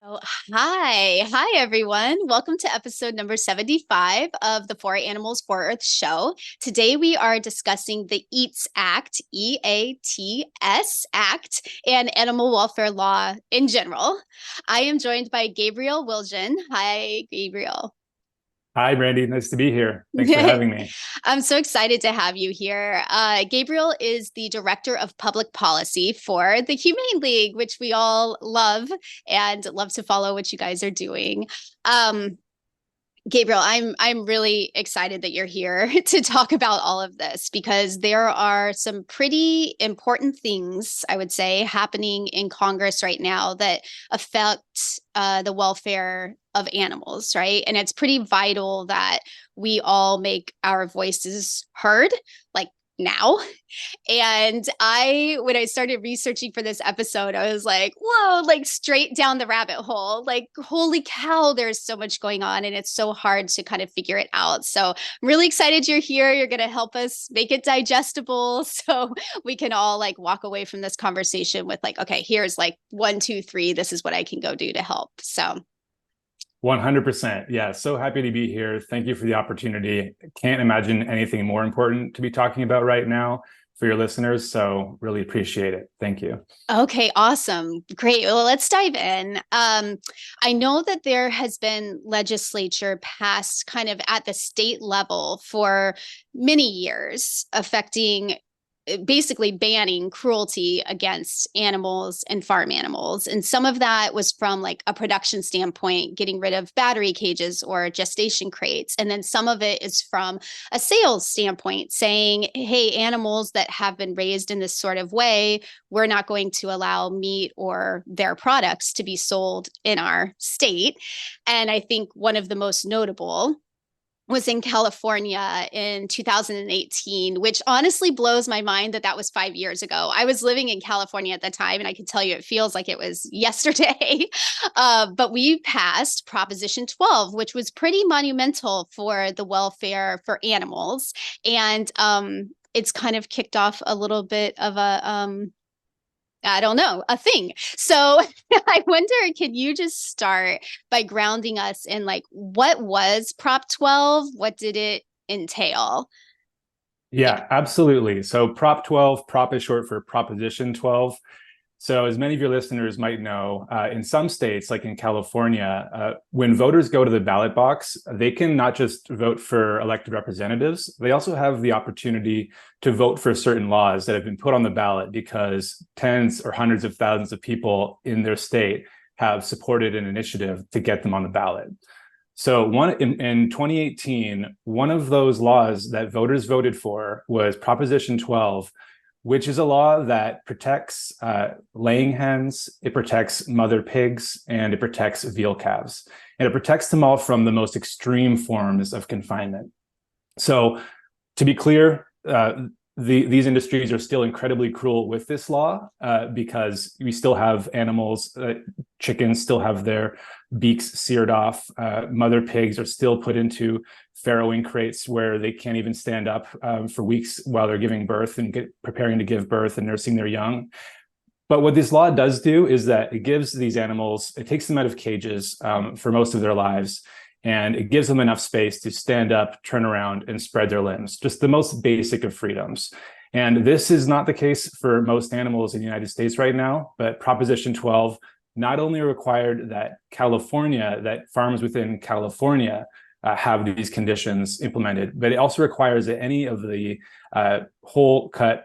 Oh, hi. Hi, everyone. Welcome to episode number 75 of the For Animals, For Earth show. Today, we are discussing the EATS Act, EATS Act, and animal welfare law in general. I am joined by Gabriel Wildgen. Hi, Gabriel. Hi, Brandy. Nice to be here. Thanks for having me. I'm so excited to have you here. Gabriel is the Director of Public Policy for the Humane League, which we all love and love to follow what you guys are doing. Um, Gabriel, I'm really excited that you're here to talk about all of this because there are some pretty important things, I would say, happening in Congress right now that affect the welfare of animals, right? And it's pretty vital that we all make our voices heard, like now. And when I started researching for this episode, I was like, whoa, like straight down the rabbit hole. Like, holy cow, there's so much going on and it's so hard to kind of figure it out. So I'm really excited you're here. You're going to help us make it digestible so we can all like walk away from this conversation with like, okay, here's like one, two, three. This is what I can go do to help. So 100%. Yeah, so happy to be here. Thank you for the opportunity. Can't imagine anything more important to be talking about right now for your listeners. So really appreciate it. Thank you. okay, awesome. Great. Well, let's dive in. I know that there has been legislature passed kind of at the state level for many years affecting basically banning cruelty against animals and farm animals. And some of that was from like a production standpoint, getting rid of battery cages or gestation crates. And then some of it is from a sales standpoint, saying, hey, animals that have been raised in this sort of way, we're not going to allow meat or their products to be sold in our state. And I think one of the most notable was in California in 2018, which honestly blows my mind that that was 5 years ago. I was living in California at the time, and I can tell you it feels like it was yesterday. But we passed Proposition 12, which was pretty monumental for the welfare for animals. And it's kind of kicked off a little bit of I don't know, a thing. So I wonder, can you just start by grounding us in like what was Prop 12? What did it entail? Yeah. Yeah, absolutely. So Prop 12, Prop is short for Proposition 12. So as many of your listeners might know, in some states, like in California, when voters go to the ballot box, they can not just vote for elected representatives, they also have the opportunity to vote for certain laws that have been put on the ballot because tens or hundreds of thousands of people in their state have supported an initiative to get them on the ballot. So in 2018, one of those laws that voters voted for was Proposition 12, which is a law that protects laying hens, it protects mother pigs, and it protects veal calves. And it protects them all from the most extreme forms of confinement. So to be clear, these industries are still incredibly cruel with this law because we still have animals, chickens still have their beaks seared off. Mother pigs are still put into farrowing crates where they can't even stand up for weeks while they're giving birth and preparing to give birth and nursing their young. But what this law does do is that it gives these animals, it takes them out of cages for most of their lives, and it gives them enough space to stand up, turn around, and spread their limbs, just the most basic of freedoms. And this is not the case for most animals in the United States right now, but Proposition 12 not only required that farms within California have these conditions implemented, but it also requires that any of the whole cut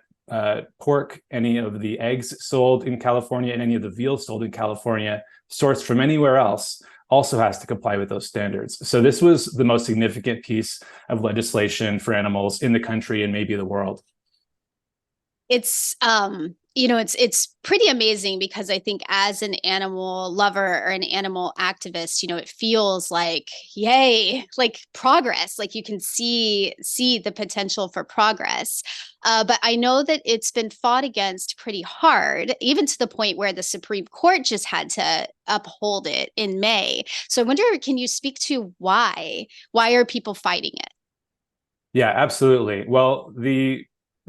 pork, any of the eggs sold in California, and any of the veal sold in California, sourced from anywhere else, also has to comply with those standards. So this was the most significant piece of legislation for animals in the country and maybe the world. It's it's pretty amazing because I think as an animal lover or an animal activist, it feels like yay, like progress, like you can see the potential for progress. But I know that it's been fought against pretty hard, even to the point where the Supreme Court just had to uphold it in May. So I wonder, can you speak to why? Why are people fighting it? Yeah, absolutely. Well,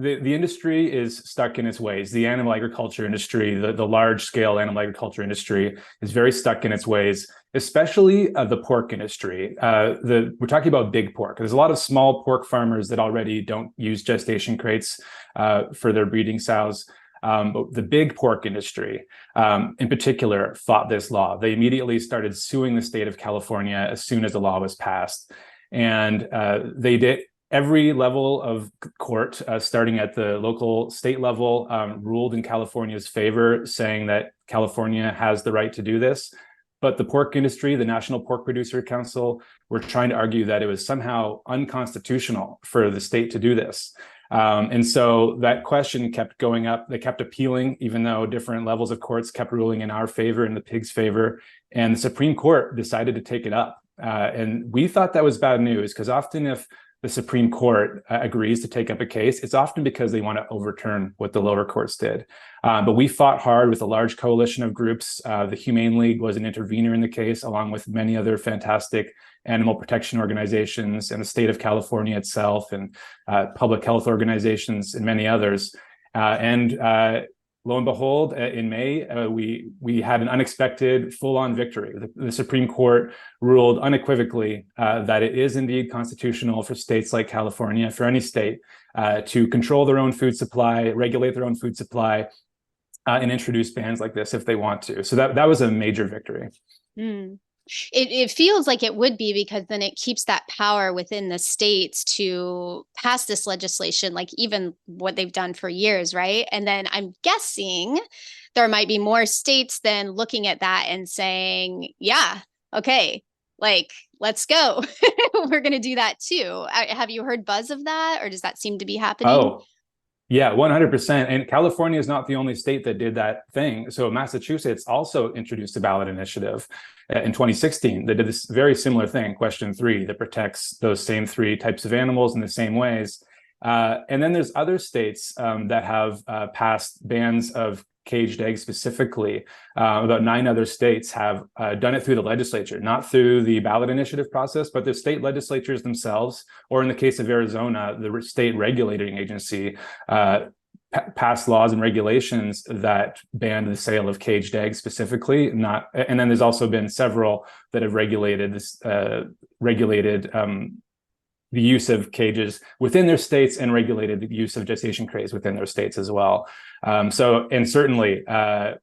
the industry is stuck in its ways. The animal agriculture industry, the large scale animal agriculture industry, is very stuck in its ways, especially the pork industry. We're talking about big pork. There's a lot of small pork farmers that already don't use gestation crates for their breeding sows. But the big pork industry, in particular, fought this law. They immediately started suing the state of California as soon as the law was passed. And they did. Every level of court, starting at the local state level, ruled in California's favor, saying that California has the right to do this. But the pork industry, the National Pork Producer Council, were trying to argue that it was somehow unconstitutional for the state to do this. And so that question kept going up. They kept appealing, even though different levels of courts kept ruling in our favor and the pigs' favor. And the Supreme Court decided to take it up. And we thought that was bad news, because often if the Supreme Court agrees to take up a case, it's often because they want to overturn what the lower courts did. But we fought hard with a large coalition of groups. The Humane League was an intervener in the case, along with many other fantastic animal protection organizations and the state of California itself, and public health organizations and many others. Lo and behold, in May, we had an unexpected full-on victory. The Supreme Court ruled unequivocally that it is indeed constitutional for states like California, for any state, to control their own food supply, regulate their own food supply, and introduce bans like this if they want to. So that was a major victory. Mm. It feels like it would be, because then it keeps that power within the states to pass this legislation, like even what they've done for years, right? And then I'm guessing there might be more states then looking at that and saying, yeah, okay, like, let's go. We're going to do that too. Have you heard buzz of that, or does that seem to be happening? Oh, yeah, 100%. And California is not the only state that did that thing. So Massachusetts also introduced a ballot initiative in 2016 that did this very similar thing, question 3, that protects those same 3 types of animals in the same ways. And then there's other states that have passed bans of caged eggs specifically. About 9 other states have done it through the legislature, not through the ballot initiative process, but the state legislatures themselves, or in the case of Arizona, the state regulating agency passed laws and regulations that banned the sale of caged eggs specifically. And then there's also been several that have regulated this, the use of cages within their states, and regulated the use of gestation crates within their states as well. And certainly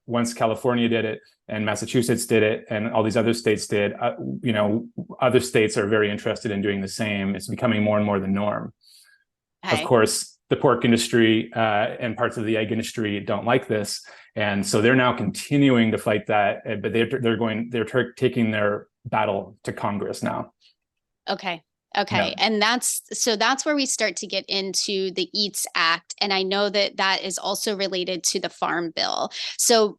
once California did it, and Massachusetts did it, and all these other states did, other states are very interested in doing the same. It's becoming more and more the norm. Okay. Of course, the pork industry and parts of the egg industry don't like this, and so they're now continuing to fight that. But they're taking their battle to Congress now. Okay. Yeah. And that's where we start to get into the EATS Act. And I know that is also related to the Farm Bill. So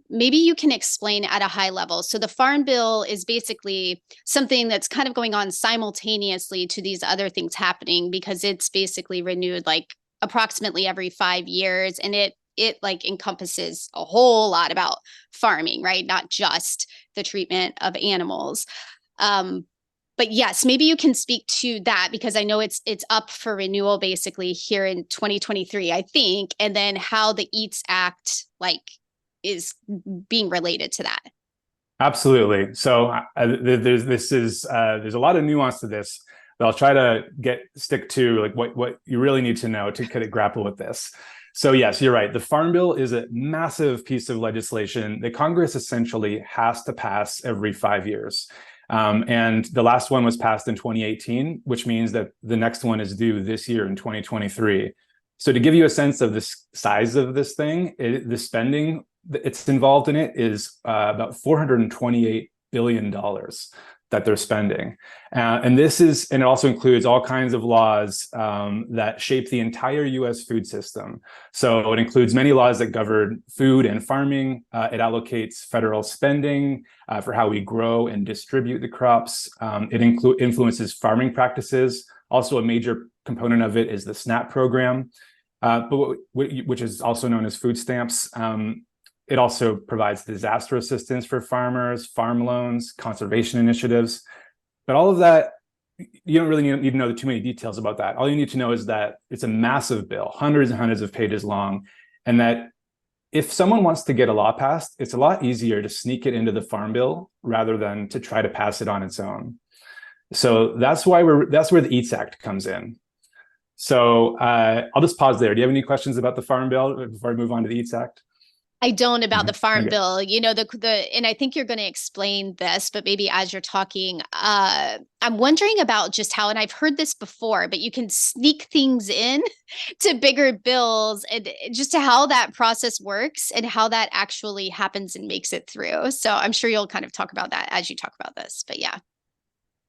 maybe you can explain at a high level. So the Farm Bill is basically something that's kind of going on simultaneously to these other things happening, because it's basically renewed like approximately every 5 years. And it like encompasses a whole lot about farming, right? Not just the treatment of animals. But yes, maybe you can speak to that, because I know it's up for renewal basically here in 2023, I think, and then how the EATS Act is being related to that. Absolutely. So there's a lot of nuance to this, but I'll try to stick to what you really need to know to kind of grapple with this. So yes, you're right. The Farm Bill is a massive piece of legislation that Congress essentially has to pass every 5 years. And the last one was passed in 2018, which means that the next one is due this year in 2023. So to give you a sense of the size of this thing, the spending that's involved in it is about $428 billion that they're spending. And it also includes all kinds of laws that shape the entire US food system. So it includes many laws that govern food and farming. It allocates federal spending for how we grow and distribute the crops. It influences farming practices. Also, a major component of it is the SNAP program, which is also known as food stamps. It also provides disaster assistance for farmers, farm loans, conservation initiatives. But all of that you don't really need to know too many details about that. All you need to know is that it's a massive bill, hundreds and hundreds of pages long, and that if someone wants to get a law passed, it's a lot easier to sneak it into the Farm Bill rather than to try to pass it on its own. So that's where the EATS Act comes in. So I'll just pause there. Do you have any questions about the Farm Bill before I move on to the EATS Act? I don't about the Farm Okay. Bill, and I think you're going to explain this, but maybe as you're talking, I'm wondering about just how, and I've heard this before, but you can sneak things in to bigger bills, and just to how that process works and how that actually happens and makes it through. So I'm sure you'll kind of talk about that as you talk about this, but yeah.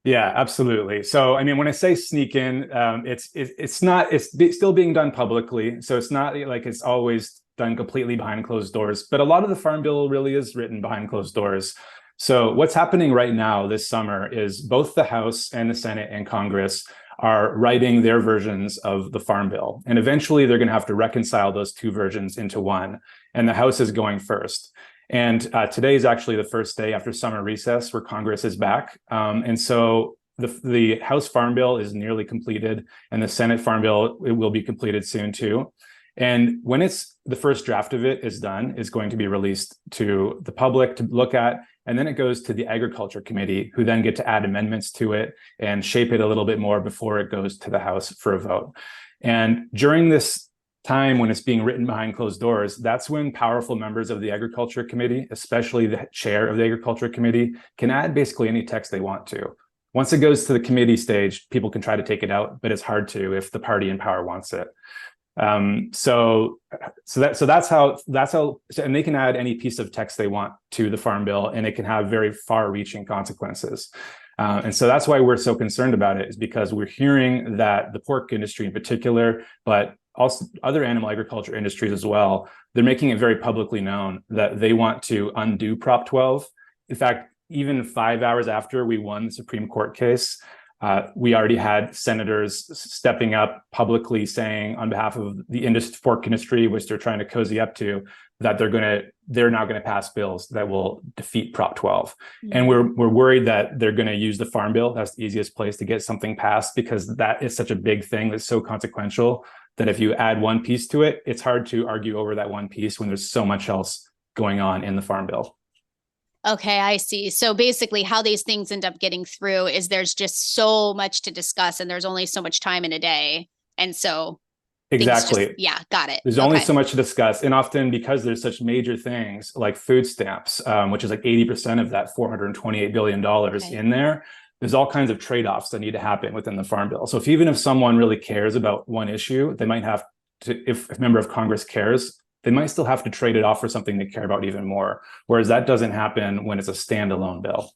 Yeah, absolutely. So, I mean, when I say sneak in, it's still being done publicly. So it's not like it's always done completely behind closed doors, but a lot of the Farm Bill really is written behind closed doors. So what's happening right now this summer is both the House and the Senate and Congress are writing their versions of the Farm Bill. And eventually they're going to have to reconcile those two versions into one. And the House is going first. And today is actually the first day after summer recess where Congress is back. And so the House Farm Bill is nearly completed, and the Senate Farm Bill, it will be completed soon too. And when the first draft of it is done, it's going to be released to the public to look at. And then it goes to the Agriculture Committee, who then get to add amendments to it and shape it a little bit more before it goes to the House for a vote. And during this time when it's being written behind closed doors, that's when powerful members of the Agriculture Committee, especially the chair of the Agriculture Committee, can add basically any text they want to. Once it goes to the committee stage, people can try to take it out, but it's hard to if the party in power wants it. So that's how, and they can add any piece of text they want to the Farm Bill, and it can have very far-reaching consequences. And so that's why we're so concerned about it, is because we're hearing that the pork industry in particular, but also other animal agriculture industries as well, they're making it very publicly known that they want to undo Prop 12. In fact, even 5 hours after we won the Supreme Court case, we already had senators stepping up publicly saying on behalf of the pork industry, which they're trying to cozy up to, that they're now going to pass bills that will defeat Prop 12. Mm-hmm. And we're worried that they're going to use the Farm Bill. That's the easiest place to get something passed, because that is such a big thing that's so consequential that if you add one piece to it, it's hard to argue over that one piece when there's so much else going on in the Farm Bill. Okay, I see. So basically how these things end up getting through is there's just so much to discuss, and there's only so much time in a day. And so exactly. Yeah, got it. There's only so much to discuss. And often because there's such major things like food stamps, which is like 80% of that $428 billion in there, there's all kinds of trade-offs that need to happen within the Farm Bill. So even if someone really cares about one issue, they might have to, if a member of Congress cares, they might still have to trade it off for something they care about even more. Whereas that doesn't happen when it's a standalone bill.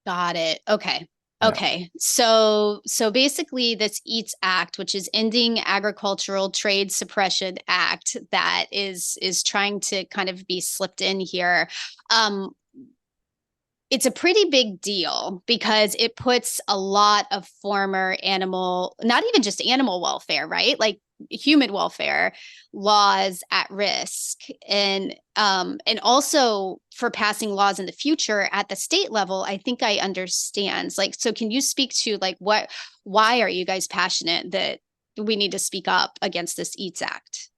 Got it. Okay. Okay. So basically this EATS Act, which is Ending Agricultural Trade Suppression Act, that is trying to kind of be slipped in here. It's a pretty big deal because it puts a lot of former animal, not even just animal welfare, right? Like human welfare laws at risk, and also for passing laws in the future at the state level. I think I understand. Like, so can you speak to like why are you guys passionate that we need to speak up against this EATS Act?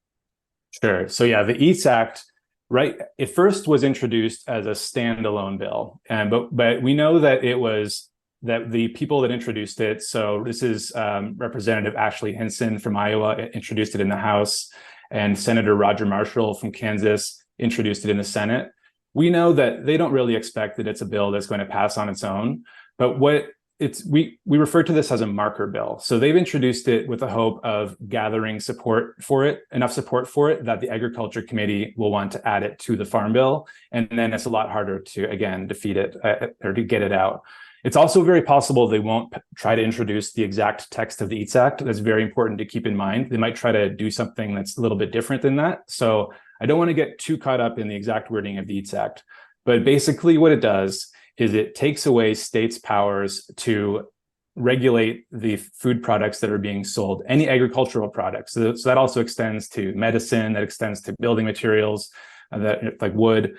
Sure. So yeah, the EATS Act, right, it first was introduced as a standalone bill, and but we know that it was that the people that introduced it, so this is Representative Ashley Hinson from Iowa introduced it in the House, and Senator Roger Marshall from Kansas introduced it in the Senate. We know that they don't really expect that it's a bill that's going to pass on its own, but we refer to this as a marker bill. So they've introduced it with the hope of gathering support for it, enough support for it that the Agriculture Committee will want to add it to the Farm Bill, and then it's a lot harder to, again, defeat it or to get it out. It's also very possible they won't try to introduce the exact text of the EATS Act. That's very important to keep in mind. They might try to do something that's a little bit different than that. So I don't want to get too caught up in the exact wording of the EATS Act. But basically what it does is it takes away states' powers to regulate the food products that are being sold, any agricultural products. So that also extends to medicine, that extends to building materials, that like wood.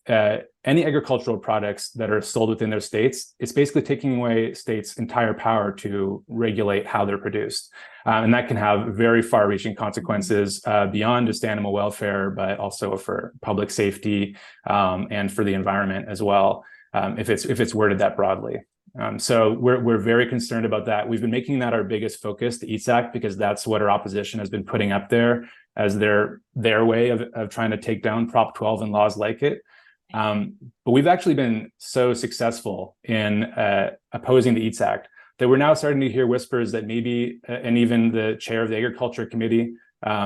any agricultural products that are sold within their states, it's basically taking away states' entire power to regulate how they're produced. And that can have very far-reaching consequences beyond just animal welfare, but also for public safety and for the environment as well, if it's worded that broadly. So we're very concerned about that. We've been making that our biggest focus, the EATS Act, because that's what our opposition has been putting up there as their way of trying to take down Prop 12 and laws like it. But we've actually been so successful in opposing the EATS Act that we're now starting to hear whispers that maybe, and even the chair of the Agriculture Committee,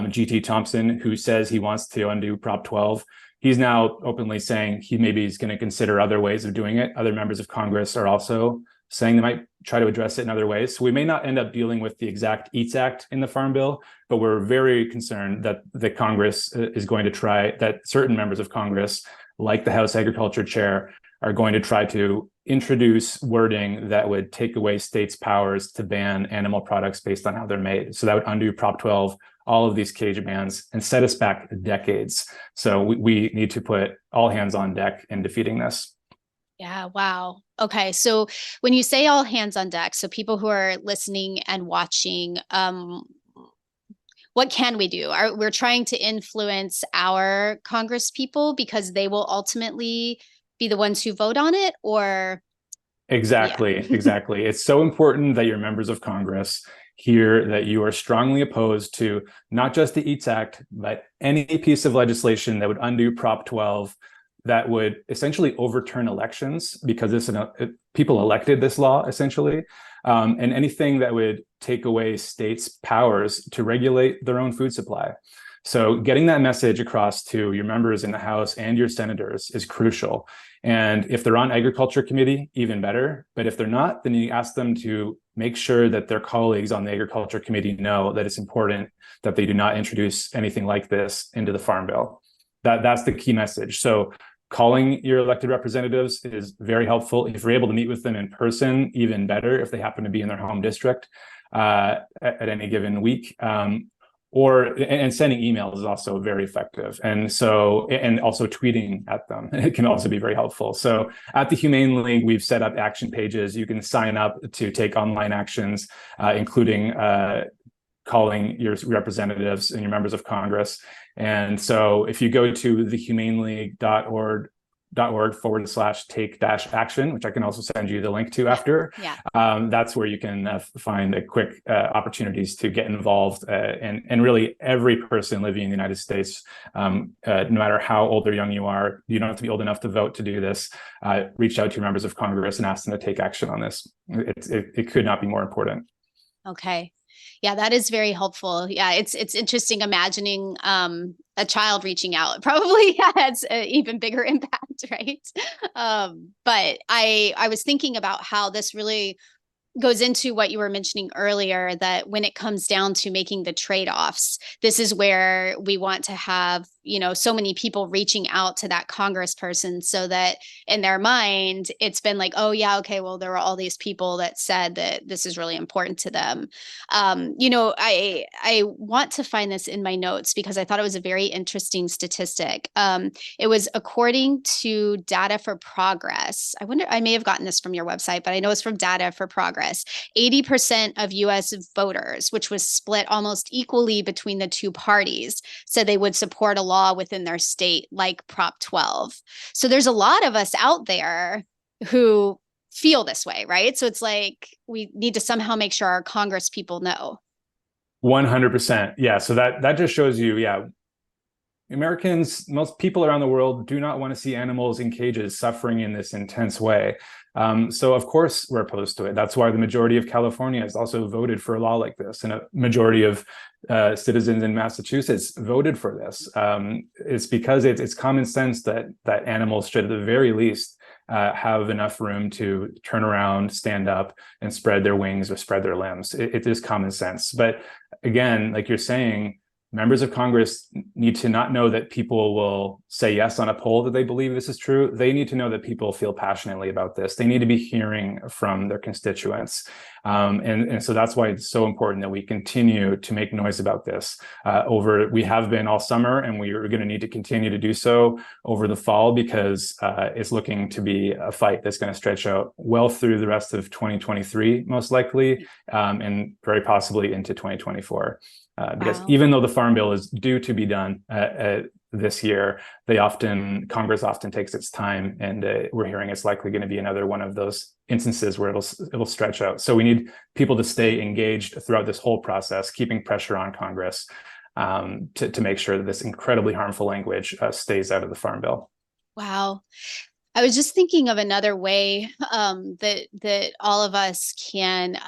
G.T. Thompson, who says he wants to undo Prop 12, he's now openly saying he's going to consider other ways of doing it. Other members of Congress are also saying they might try to address it in other ways. So we may not end up dealing with the exact EATS Act in the Farm Bill, but we're very concerned that the Congress is going to try, that certain members of Congress, like the House Agriculture Chair, are going to try to introduce wording that would take away states' powers to ban animal products based on how they're made. So that would undo Prop 12, all of these cage bans, and set us back decades. So we need to put all hands on deck in defeating this. Yeah, wow. Okay, so when you say all hands on deck, so people who are listening and watching, what can we do? We're trying to influence our Congress people because they will ultimately be the ones who vote on it, or? Exactly, exactly. It's so important that your members of Congress hear that you are strongly opposed to not just the EATS Act, but any piece of legislation that would undo Prop 12, that would essentially overturn elections, because people elected this law, essentially, and anything that would take away states' powers to regulate their own food supply. So getting that message across to your members in the House and your senators is crucial. And if they're on Agriculture Committee, even better. But if they're not, then you ask them to make sure that their colleagues on the Agriculture Committee know that it's important that they do not introduce anything like this into the Farm Bill. That's the key message. So calling your elected representatives is very helpful. If you're able to meet with them in person, even better, if they happen to be in their home district at any given week. And sending emails is also very effective. And also tweeting at them, it can also be very helpful. So at the Humane League, we've set up action pages. You can sign up to take online actions, including calling your representatives and your members of Congress. And so if you go to thehumaneleague.org/take-action, which I can also send you the link to after, that's where you can find a quick opportunities to get involved. And really every person living in the United States, no matter how old or young you are, you don't have to be old enough to vote to do this. Reach out to your members of Congress and ask them to take action on this. It could not be more important. Okay. Yeah, that is very helpful. Yeah, it's interesting imagining a child reaching out. It probably has an even bigger impact, right? But I was thinking about how this really goes into what you were mentioning earlier, that when it comes down to making the trade-offs, this is where we want to have, so many people reaching out to that congressperson so that in their mind, it's been like, oh yeah, okay, well, there were all these people that said that this is really important to them. I want to find this in my notes because I thought it was a very interesting statistic. It was according to Data for Progress. I may have gotten this from your website, but I know it's from Data for Progress. 80% of US voters, which was split almost equally between the two parties, said they would support a law within their state like Prop 12. So there's a lot of us out there who feel this way, right? So it's like we need to somehow make sure our Congress people know. 100%. Yeah. So that just shows you, Americans, most people around the world do not want to see animals in cages suffering in this intense way. So of course we're opposed to it. That's why the majority of California has also voted for a law like this, and a majority of citizens in Massachusetts voted for this. It's because it's common sense that animals should, at the very least, have enough room to turn around, stand up, and spread their wings or spread their limbs. It is common sense. But again, like you're saying, members of Congress need to not know that people will say yes on a poll that they believe this is true. They need to know that people feel passionately about this. They need to be hearing from their constituents. And so that's why it's so important that we continue to make noise about this. We have been all summer, and we are going to need to continue to do so over the fall, because it's looking to be a fight that's going to stretch out well through the rest of 2023, most likely, and very possibly into 2024. Because even though the Farm Bill is due to be done this year, Congress often takes its time, and we're hearing it's likely going to be another one of those instances where it'll stretch out. So we need people to stay engaged throughout this whole process, keeping pressure on Congress to make sure that this incredibly harmful language stays out of the Farm Bill. Wow. I was just thinking of another way that all of us can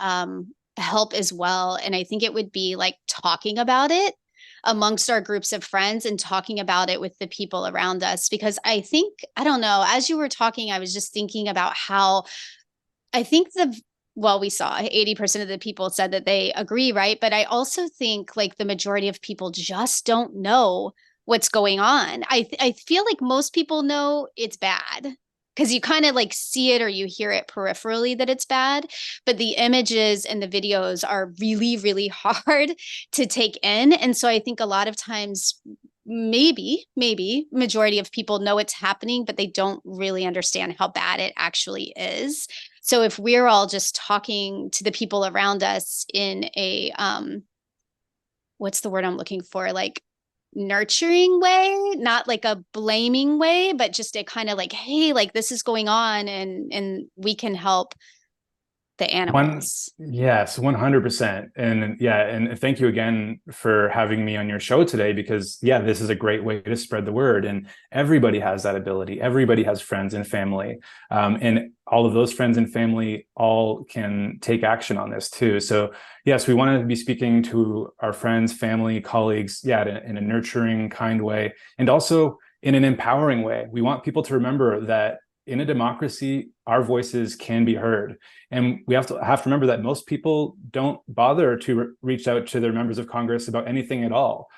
help as well. And I think it would be like talking about it amongst our groups of friends and talking about it with the people around us. Because I don't know, as you were talking, I was just thinking about how I think we saw 80% of the people said that they agree, right? But I also think like the majority of people just don't know what's going on. I feel like most people know it's bad, because you kind of like see it or you hear it peripherally that it's bad, but the images and the videos are really, really hard to take in. And so I think a lot of times, maybe majority of people know it's happening, but they don't really understand how bad it actually is. So if we're all just talking to the people around us in a, what's the word I'm looking for? Like nurturing way, not like a blaming way, but just a kind of like, hey, like this is going on, and we can help the animals. Yes, 100%. And yeah, and thank you again for having me on your show today, because this is a great way to spread the word, and everybody has that ability. Everybody has friends and family, and all of those friends and family all can take action on this too. So yes, we want to be speaking to our friends, family, colleagues, in a nurturing, kind way, and also in an empowering way. We want people to remember that in a democracy, our voices can be heard. And we have to remember that most people don't bother to reach out to their members of Congress about anything at all.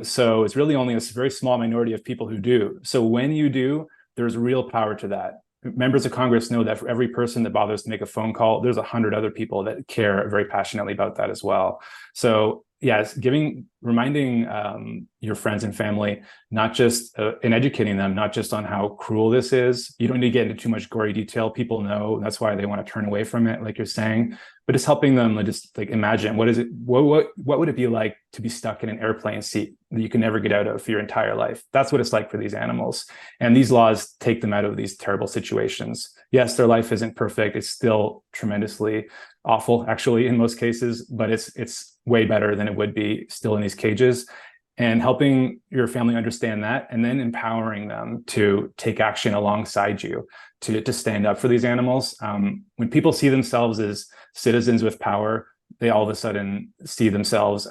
So it's really only a very small minority of people who do. So when you do, there's real power to that. Members of Congress know that for every person that bothers to make a phone call, there's 100 other people that care very passionately about that as well. So yes, reminding your friends and family, not just and educating them, not just on how cruel this is. You don't need to get into too much gory detail. People know that's why they want to turn away from it, like you're saying. But it's helping them just like imagine what would it be like to be stuck in an airplane seat that you can never get out of for your entire life. That's what it's like for these animals. And these laws take them out of these terrible situations. Yes, their life isn't perfect. It's still tremendously awful, actually, in most cases, but it's way better than it would be still in these cages. And helping your family understand that, and then empowering them to take action alongside you to stand up for these animals. When people see themselves as citizens with power, they all of a sudden see themselves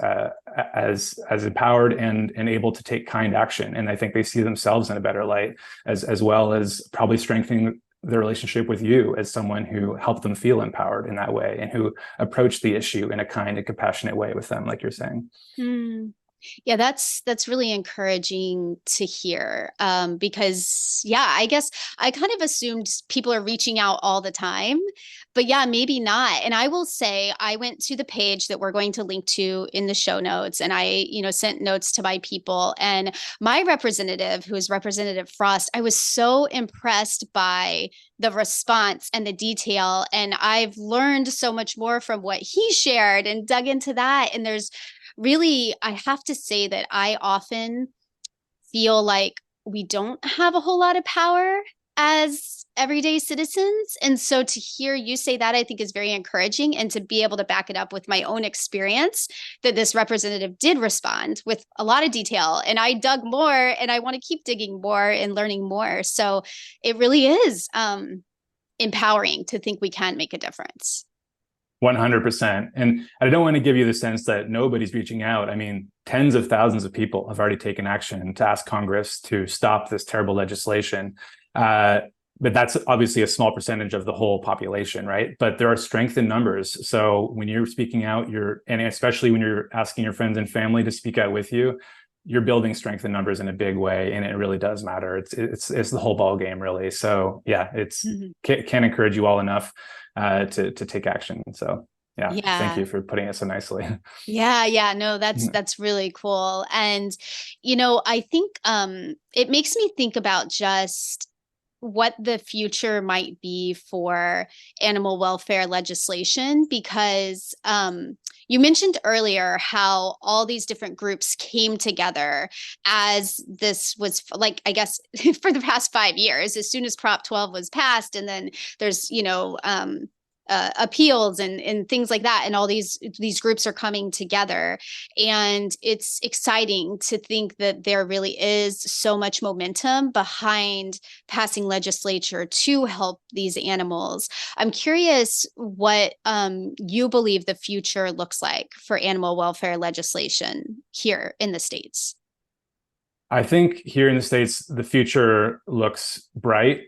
as empowered and able to take kind action. And I think they see themselves in a better light, as well as probably strengthening their relationship with you as someone who helped them feel empowered in that way, and who approached the issue in a kind and compassionate way with them, like you're saying. Yeah, that's really encouraging to hear, because I guess I kind of assumed people are reaching out all the time, but maybe not. And I will say I went to the page that we're going to link to in the show notes, and I, sent notes to my people, and my representative, who is Representative Frost, I was so impressed by the response and the detail. And I've learned so much more from what he shared and dug into that. And there's really, I have to say that I often feel like we don't have a whole lot of power as everyday citizens. And so to hear you say that, I think is very encouraging, and to be able to back it up with my own experience that this representative did respond with a lot of detail. And I dug more, and I want to keep digging more and learning more. So it really is empowering to think we can make a difference. 100%. And I don't want to give you the sense that nobody's reaching out. I mean, tens of thousands of people have already taken action to ask Congress to stop this terrible legislation. but that's obviously a small percentage of the whole population, right? But there are strength in numbers. So when you're speaking out, and especially when you're asking your friends and family to speak out with you, you're building strength in numbers in a big way, and it really does matter. It's the whole ball game, really. So yeah, can't encourage you all enough to take action. So yeah, thank Yeah. you for putting it so nicely. Yeah, no, that's really cool. And I think it makes me think about just what the future might be for animal welfare legislation, because you mentioned earlier how all these different groups came together as this was like, I guess, for the past 5 years, as soon as Prop 12 was passed, and then there's, appeals and things like that, and all these groups are coming together, and it's exciting to think that there really is so much momentum behind passing legislature to help these animals. I'm curious what you believe the future looks like for animal welfare legislation here in the States. I think here in the States, the future looks bright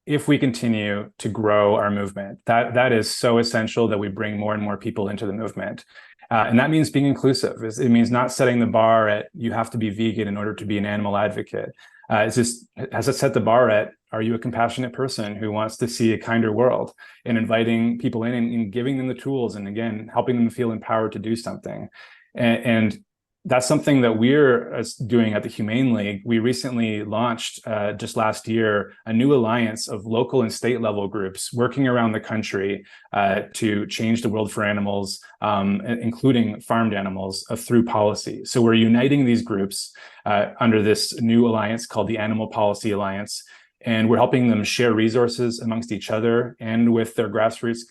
if we continue to grow our movement. That is so essential, that we bring more and more people into the movement. And that means being inclusive. It means not setting the bar at, you have to be vegan in order to be an animal advocate. It's just, has it set the bar at, are you a compassionate person who wants to see a kinder world? And inviting people in and giving them the tools, and again, helping them feel empowered to do something. And that's something that we're doing at the Humane League. We recently launched just last year a new alliance of local and state level groups working around the country to change the world for animals, including farmed animals, through policy. So we're uniting these groups under this new alliance called the Animal Policy Alliance. And we're helping them share resources amongst each other and with their grassroots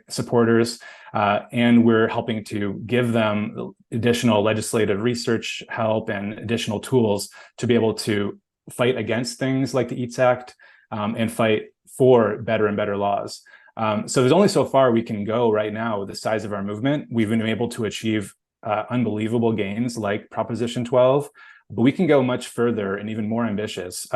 supporters. And we're helping to give them additional legislative research help and additional tools to be able to fight against things like the EATS Act, and fight for better and better laws. So there's only so far we can go right now with the size of our movement. We've been able to achieve unbelievable gains like Proposition 12. But we can go much further and even more ambitious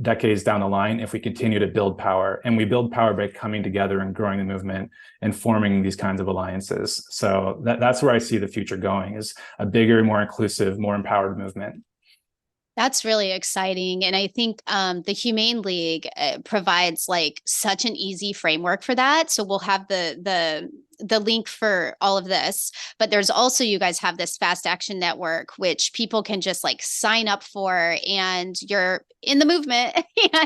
decades down the line if we continue to build power. And we build power by coming together and growing the movement and forming these kinds of alliances. So that's where I see the future going, is a bigger, more inclusive, more empowered movement. That's really exciting. And I think the Humane League provides like such an easy framework for that. So we'll have the link for all of this, but there's also, you guys have this fast action network, which people can just like sign up for, and you're in the movement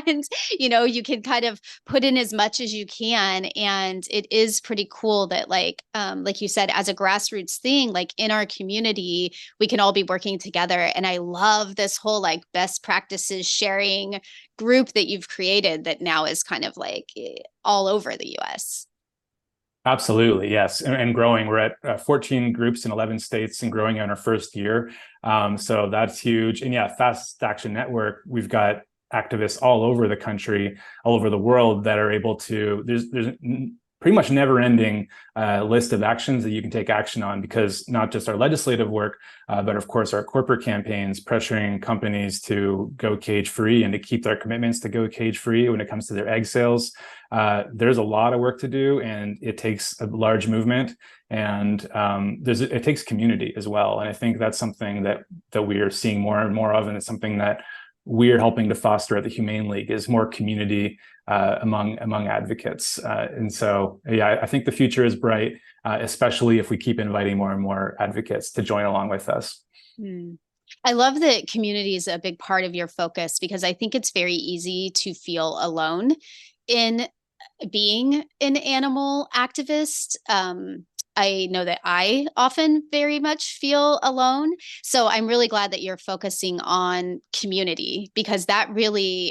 and you can kind of put in as much as you can. And it is pretty cool that like you said, as a grassroots thing, like in our community, we can all be working together. And I love this whole like best practices sharing group that you've created that now is kind of like all over the US. Absolutely, yes, and growing. We're at 14 groups in 11 states and growing in our first year. So that's huge. And yeah, Fast Action Network, we've got activists all over the country, all over the world that are able to, there's pretty much never-ending list of actions that you can take action on, because not just our legislative work, but of course our corporate campaigns pressuring companies to go cage-free and to keep their commitments to go cage-free when it comes to their egg sales. There's a lot of work to do, and it takes a large movement, and it takes community as well. And I think that's something that we are seeing more and more of, and it's something that we're helping to foster at the Humane League, is more community among advocates. And so, yeah, I think the future is bright, especially if we keep inviting more and more advocates to join along with us. I love that community is a big part of your focus, because I think it's very easy to feel alone in being an animal activist. I know that I often very much feel alone. So I'm really glad that you're focusing on community, because that really,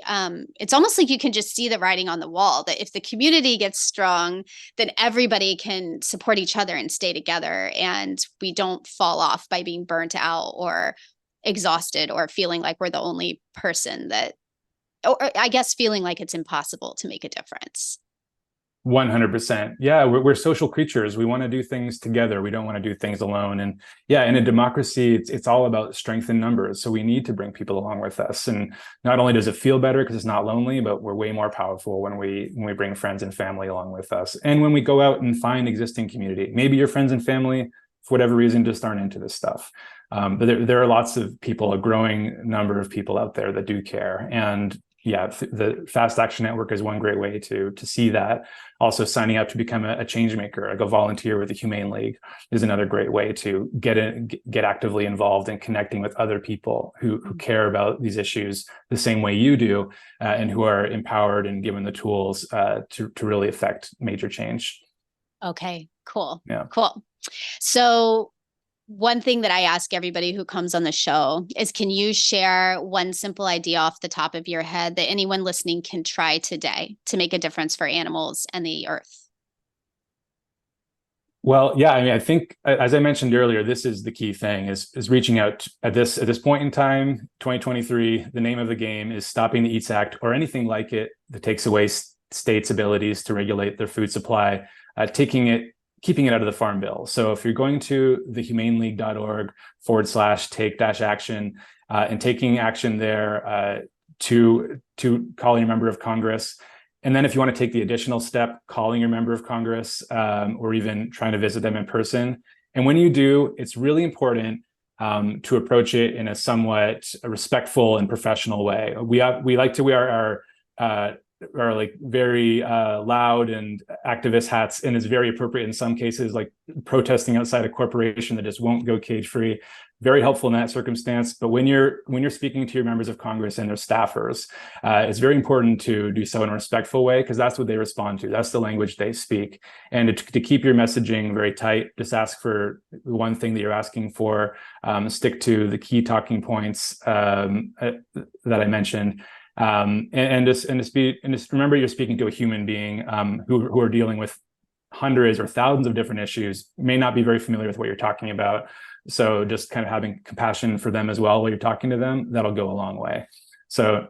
it's almost like you can just see the writing on the wall, that if the community gets strong, then everybody can support each other and stay together. And we don't fall off by being burnt out or exhausted or feeling like we're the only person that, or I guess feeling like it's impossible to make a difference. 100%. Yeah, we're social creatures. We want to do things together. We don't want to do things alone. And yeah, in a democracy, it's all about strength in numbers. So we need to bring people along with us. And not only does it feel better because it's not lonely, but we're way more powerful when we bring friends and family along with us. And when we go out and find existing community, maybe your friends and family, for whatever reason, just aren't into this stuff. But there are lots of people, a growing number of people out there that do care. And yeah, the Fast Action Network is one great way to see that. Also, signing up to become a change maker, like a volunteer with the Humane League, is another great way to get actively involved in connecting with other people who care about these issues the same way you do, and who are empowered and given the tools to really affect major change. Okay, cool. Yeah. Cool. So one thing that I ask everybody who comes on the show is, can you share one simple idea off the top of your head that anyone listening can try today to make a difference for animals and the earth? Well, yeah, I mean, I think, as I mentioned earlier, this is the key thing is reaching out at this point in time, 2023. The name of the game is stopping the Eats Act, or anything like it that takes away states' abilities to regulate their food supply, keeping it out of the Farm Bill. So if you're going to thehumaneleague.org/take-action and taking action there to calling your member of Congress. And then if you want to take the additional step, calling your member of Congress, or even trying to visit them in person. And when you do, it's really important to approach it in a somewhat respectful and professional way. We like to wear our like very loud and activist hats, and it's very appropriate in some cases, like protesting outside a corporation that just won't go cage free. Very helpful in that circumstance. But when you're speaking to your members of Congress and their staffers, it's very important to do so in a respectful way, because that's what they respond to. That's the language they speak. And to keep your messaging very tight, just ask for the one thing that you're asking for. Stick to the key talking points that I mentioned. And just remember, you're speaking to a human being who are dealing with hundreds or thousands of different issues, may not be very familiar with what you're talking about. So just kind of having compassion for them as well while you're talking to them, that'll go a long way. So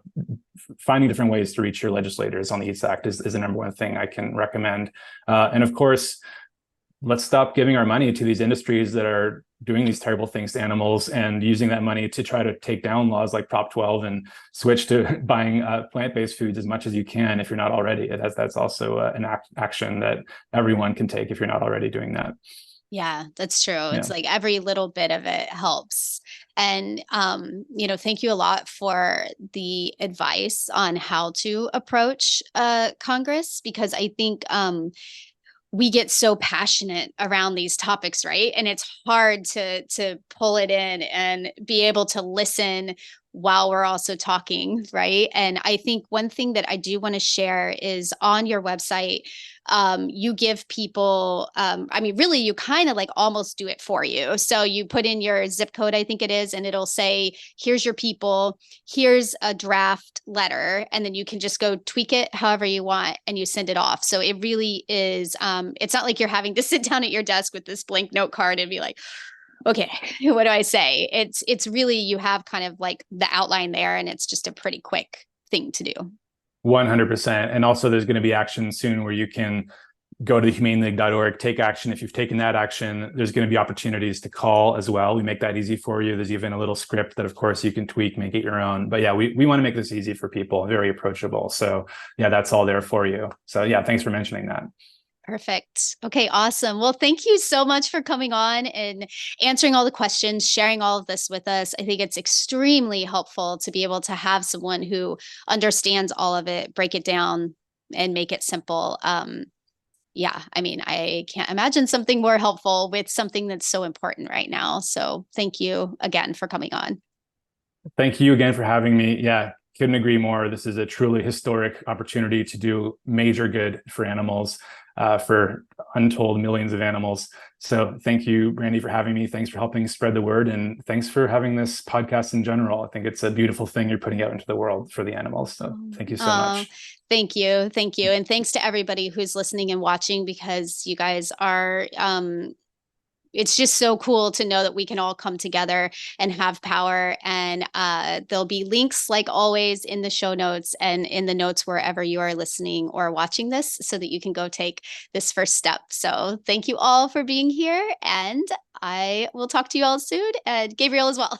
finding different ways to reach your legislators on the Eats Act is the number one thing I can recommend. And of course, let's stop giving our money to these industries that are doing these terrible things to animals and using that money to try to take down laws like Prop 12 and switch to buying plant-based foods as much as you can if you're not already. That's also an action that everyone can take if you're not already doing that. Yeah, that's true. It's like every little bit of it helps. And, thank you a lot for the advice on how to approach Congress, because I think we get so passionate around these topics, right? And it's hard to pull it in and be able to listen while we're also talking, right? And I think one thing that I do want to share is on your website, you give people, really, you kind of like almost do it for you. So you put in your zip code, I think it is, and it'll say, here's your people, here's a draft letter, and then you can just go tweak it however you want and you send it off. So it really is, it's not like you're having to sit down at your desk with this blank note card and be like, okay, what do I say? It's really, you have kind of like the outline there, and it's just a pretty quick thing to do. 100%. And also there's going to be action soon where you can go to thehumaneleague.org, take action. If you've taken that action, there's going to be opportunities to call as well. We make that easy for you. There's even a little script that, of course, you can tweak, make it your own. But yeah, we want to make this easy for people, very approachable. So yeah, that's all there for you. So yeah, thanks for mentioning that. Perfect. Okay, awesome. Well, thank you so much for coming on and answering all the questions, sharing all of this with us. I think it's extremely helpful to be able to have someone who understands all of it, break it down, and make it simple. I can't imagine something more helpful with something that's so important right now. So thank you again for coming on. Thank you again for having me. Yeah, couldn't agree more. This is a truly historic opportunity to do major good for animals, for untold millions of animals. So thank you, Brandy, for having me. Thanks for helping spread the word. And thanks for having this podcast in general. I think it's a beautiful thing you're putting out into the world for the animals. So thank you so much. Thank you. Thank you. And thanks to everybody who's listening and watching, because you guys are it's just so cool to know that we can all come together and have power. And there'll be links, like always, in the show notes and in the notes wherever you are listening or watching this so that you can go take this first step. So thank you all for being here. And I will talk to you all soon, and Gabriel as well.